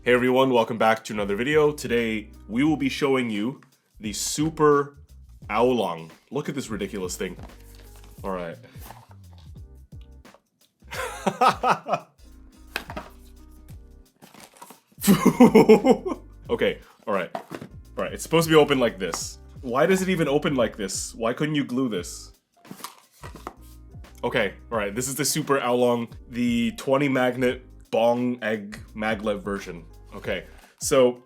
Hey everyone, welcome back to another video. Today we will be showing you the Super AoLong. Look at this ridiculous thing. All right. Okay, all right. All right, it's supposed to be open like this. Why does it even open like this? Why couldn't you glue this? Okay, all right, this is the Super AoLong, the 20 magnet bong egg maglev version. Okay, so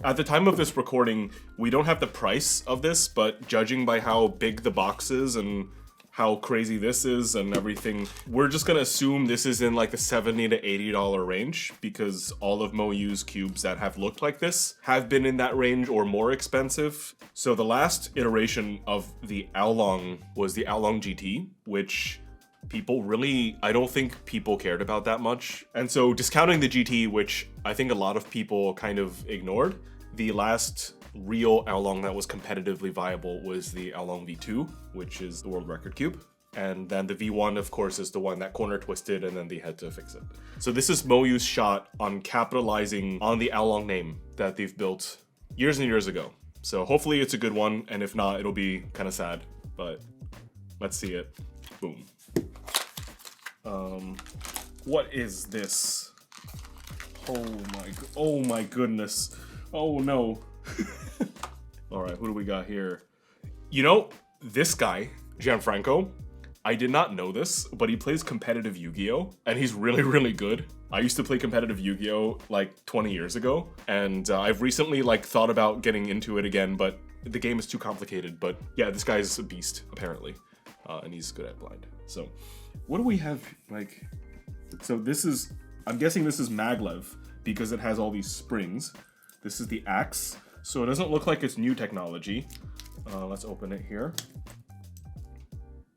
at the time of this recording, we don't have the price of this, but judging by how big the box is and how crazy this is and everything, we're just gonna assume this is in like the $70 to $80 range because all of MoYu's cubes that have looked like this have been in that range or more expensive. So the last iteration of the AoLong was the AoLong GT, which I don't think people cared about that much. And so discounting the GT, which I think a lot of people kind of ignored, the last real AoLong that was competitively viable was the AoLong V2, which is the world record cube. And then the V1, of course, is the one that corner twisted and then they had to fix it. So this is MoYu's shot on capitalizing on the AoLong name that they've built years and years ago. So hopefully it's a good one, and if not, it'll be kind of sad, but let's see it. Boom. What is this? Oh my goodness. Oh no. All right, who do we got here? You know, this guy, Gianfranco, I did not know this, but he plays competitive Yu-Gi-Oh! And he's really, really good. I used to play competitive Yu-Gi-Oh! Like 20 years ago, and I've recently like thought about getting into it again, but the game is too complicated. But yeah, this guy's a beast, apparently. And he's good at blind. So, what do we have, like... So this is... I'm guessing this is maglev, because it has all these springs. This is the axe. So it doesn't look like it's new technology. Let's open it here.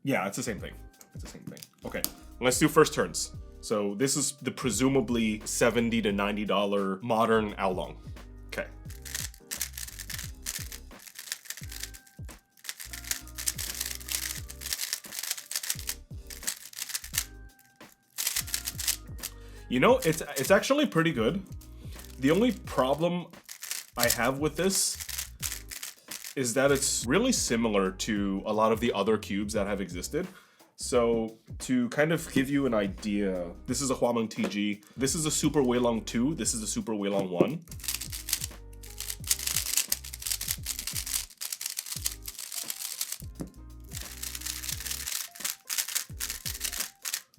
Yeah, it's the same thing. It's the same thing. Okay, let's do first turns. So this is the presumably $70 to $90 modern AoLong. Okay. You know, it's actually pretty good. The only problem I have with this is that it's really similar to a lot of the other cubes that have existed. So to kind of give you an idea, this is a Huameng TG. This is a Super AoLong 2. This is a Super AoLong 1.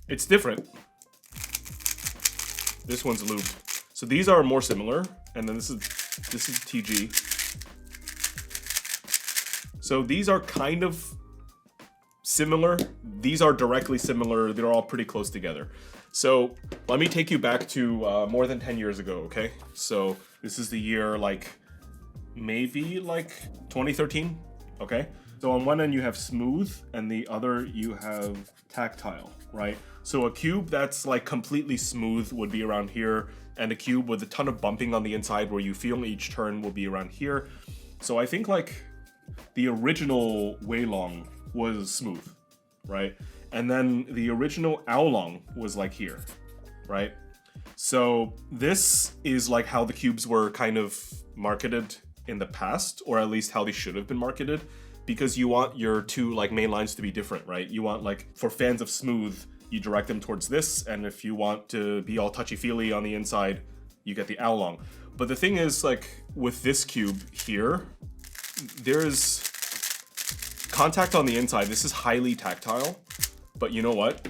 It's different. This one's lubed. So these are more similar, and then this is TG. So these are kind of similar. These are directly similar. They're all pretty close together. So let me take you back to more than 10 years ago, okay? So this is the year like maybe like 2013, okay? So on one end you have smooth, and the other you have tactile, right? So a cube that's like completely smooth would be around here, and a cube with a ton of bumping on the inside where you feel each turn will be around here. So I think like the original AoLong was smooth, right? And then the original AoLong was like here, right? So this is like how the cubes were kind of marketed in the past, or at least how they should have been marketed, because you want your two like main lines to be different, right? You want like, for fans of smooth, you direct them towards this, and if you want to be all touchy-feely on the inside, you get the AoLong. But the thing is, like, with this cube here, there's contact on the inside. This is highly tactile, but you know what?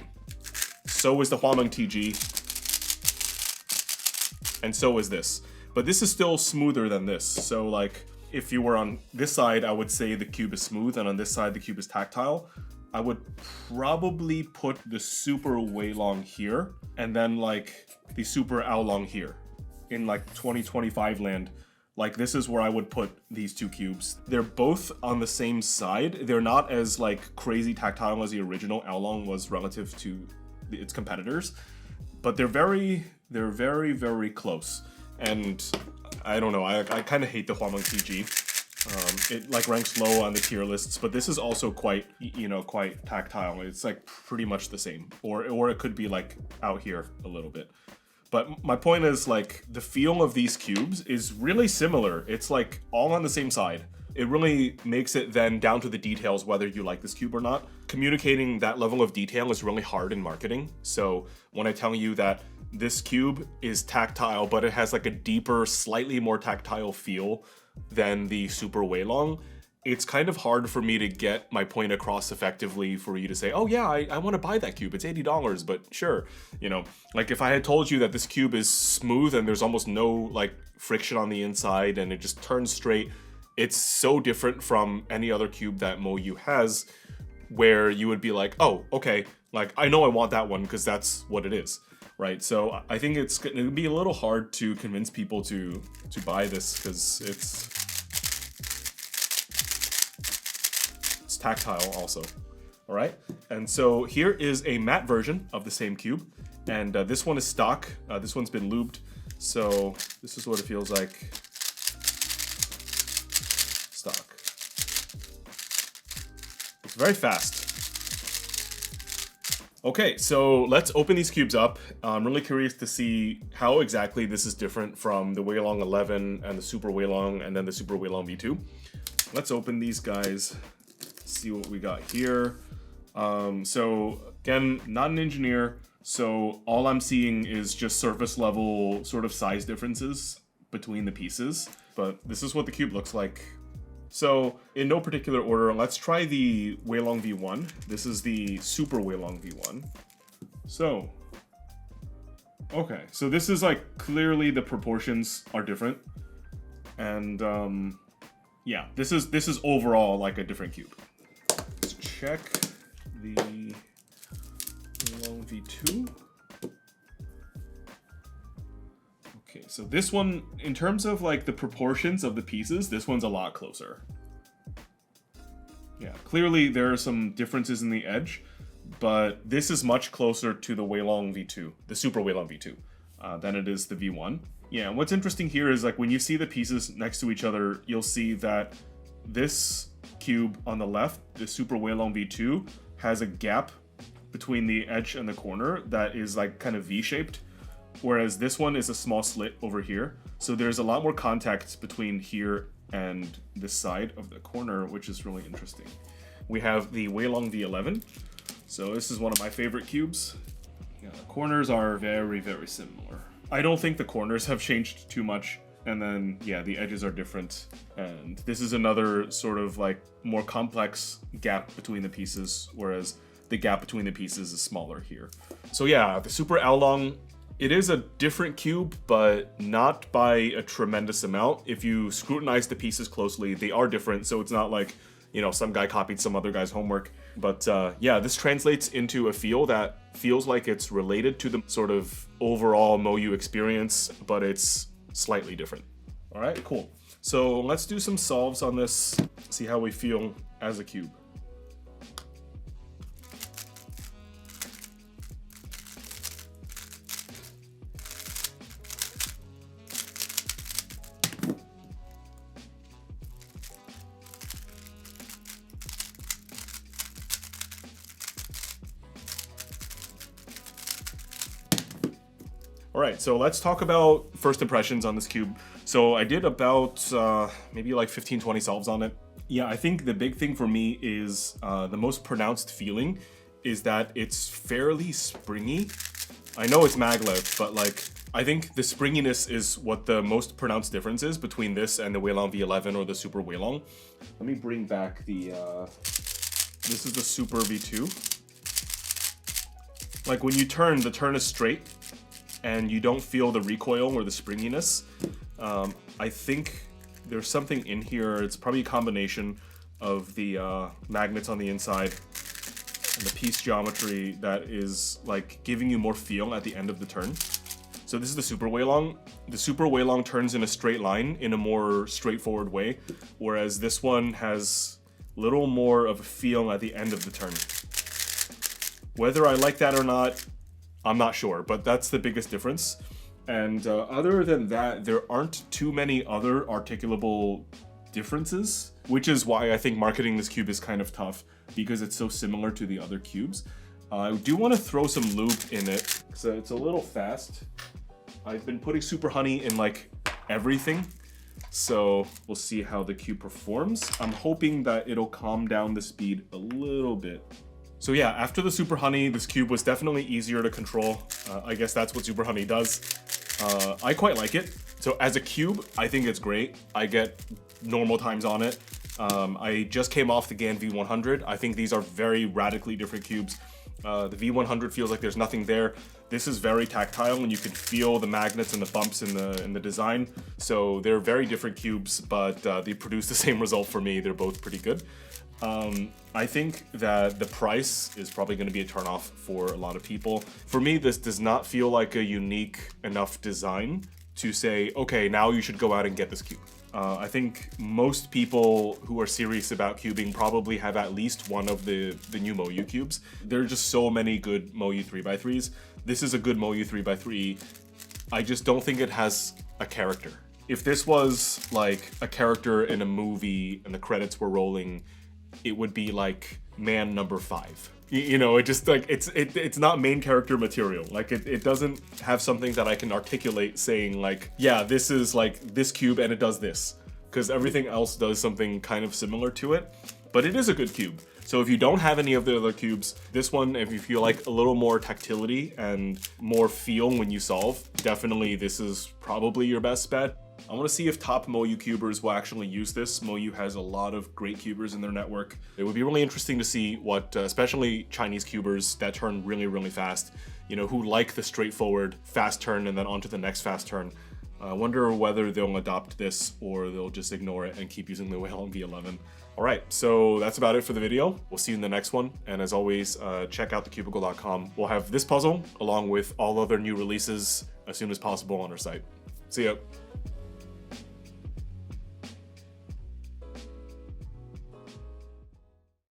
So is the Huameng TG, and so is this. But this is still smoother than this. So, like, if you were on this side, I would say the cube is smooth, and on this side, the cube is tactile. I would probably put the Super AoLong here, and then like the Super AoLong here. In like 2025 land, like this is where I would put these two cubes. They're both on the same side. They're not as like crazy tactile as the original AoLong was relative to its competitors, but they're very, very close. And I don't know, I kind of hate the Huameng TG. It like ranks low on the tier lists, but this is also quite, you know, quite tactile. It's like pretty much the same, or it could be like out here a little bit. But my point is, like, the feel of these cubes is really similar. It's like all on the same side. It really makes it then down to the details whether you like this cube or not. Communicating that level of detail is really hard in marketing. So when I tell you that this cube is tactile, but it has like a deeper, slightly more tactile feel than the Super AoLong, it's kind of hard for me to get my point across effectively for you to say, oh yeah, I want to buy that cube. It's $80, but sure. You know, like if I had told you that this cube is smooth and there's almost no like friction on the inside and it just turns straight, it's so different from any other cube that MoYu has, where you would be like, oh, okay, like I know I want that one because that's what it is, right? So I think it's going to be a little hard to convince people to buy this because it's tactile also. All right, and so here is a matte version of the same cube, and this one is stock. This one's been lubed, so this is what it feels like. Stock. It's very fast. Okay, so let's open these cubes up. I'm really curious to see how exactly this is different from the AoLong 11 and the Super AoLong and then the Super AoLong V2. Let's open these guys. See what we got here. So again, not an engineer, so all I'm seeing is just surface level sort of size differences between the pieces, but this is what the cube looks like. So in no particular order, let's try the AoLong V1. This is the Super AoLong V1. So, okay, so this is like clearly the proportions are different, and yeah, this is overall like a different cube. Let's check the AoLong V2. Okay, so this one, in terms of like the proportions of the pieces, this one's a lot closer. Yeah, clearly there are some differences in the edge, but this is much closer to the AoLong V2, the Super AoLong V2, than it is the V1. Yeah, and what's interesting here is like when you see the pieces next to each other, you'll see that this cube on the left, the Super AoLong V2, has a gap between the edge and the corner that is like kind of V-shaped, whereas this one is a small slit over here. So there's a lot more contact between here and this side of the corner, which is really interesting. We have the AoLong V11. So this is one of my favorite cubes. Yeah, the corners are very, very similar. I don't think the corners have changed too much. And then, yeah, the edges are different. And this is another sort of like more complex gap between the pieces, whereas the gap between the pieces is smaller here. So yeah, the Super AoLong, it is a different cube, but not by a tremendous amount. If you scrutinize the pieces closely, they are different. So it's not like, you know, some guy copied some other guy's homework. But yeah, this translates into a feel that feels like it's related to the sort of overall MoYu experience, but it's slightly different. All right, cool. So let's do some solves on this, see how we feel as a cube. Alright, so let's talk about first impressions on this cube. So I did about maybe like 15-20 solves on it. Yeah, I think the big thing for me is the most pronounced feeling is that it's fairly springy. I know it's maglev, but like I think the springiness is what the most pronounced difference is between this and the AoLong V11 or the Super AoLong. Let me bring back the, this is the Super V2. Like when you turn, the turn is straight, and you don't feel the recoil or the springiness. I think there's something in here. It's probably a combination of the magnets on the inside and the piece geometry that is like giving you more feel at the end of the turn. So this is the Super AoLong. The Super AoLong turns in a straight line in a more straightforward way, whereas this one has a little more of a feel at the end of the turn. Whether I like that or not, I'm not sure, but that's the biggest difference. And other than that, there aren't too many other articulable differences, which is why I think marketing this cube is kind of tough, because it's so similar to the other cubes. I do want to throw some lube in it, because it's a little fast. I've been putting Super Honey in like everything. So we'll see how the cube performs. I'm hoping that it'll calm down the speed a little bit. So yeah, after the Super Honey, this cube was definitely easier to control. I guess that's what Super Honey does. I quite like it. So as a cube, I think it's great. I get normal times on it. I just came off the GAN V100. I think these are very radically different cubes. The V100 feels like there's nothing there. This is very tactile and you can feel the magnets and the bumps in the design. So they're very different cubes, but they produce the same result for me. They're both pretty good. I think that the price is probably going to be a turnoff for a lot of people. For me, this does not feel like a unique enough design to say, okay, now you should go out and get this cube. I think most people who are serious about cubing probably have at least one of the new MoYu cubes. There are just so many good MoYu 3x3s. This is a good MoYu 3x3. I just don't think it has a character. If this was like a character in a movie and the credits were rolling, it would be like man number 5. You know, it just like it's not main character material. Like it doesn't have something that I can articulate saying like, yeah, this is like this cube and it does this, because everything else does something kind of similar to it. But it is a good cube. So if you don't have any of the other cubes, this one, if you feel like a little more tactility and more feel when you solve, definitely this is probably your best bet. I want to see if top MoYu cubers will actually use this. MoYu has a lot of great cubers in their network. It would be really interesting to see what, especially Chinese cubers that turn really, really fast, you know, who like the straightforward fast turn and then onto the next fast turn. I wonder whether they'll adopt this or they'll just ignore it and keep using the AoLong V11. All right, so that's about it for the video. We'll see you in the next one. And as always, check out TheCubicle.com. We'll have this puzzle along with all other new releases as soon as possible on our site. See ya.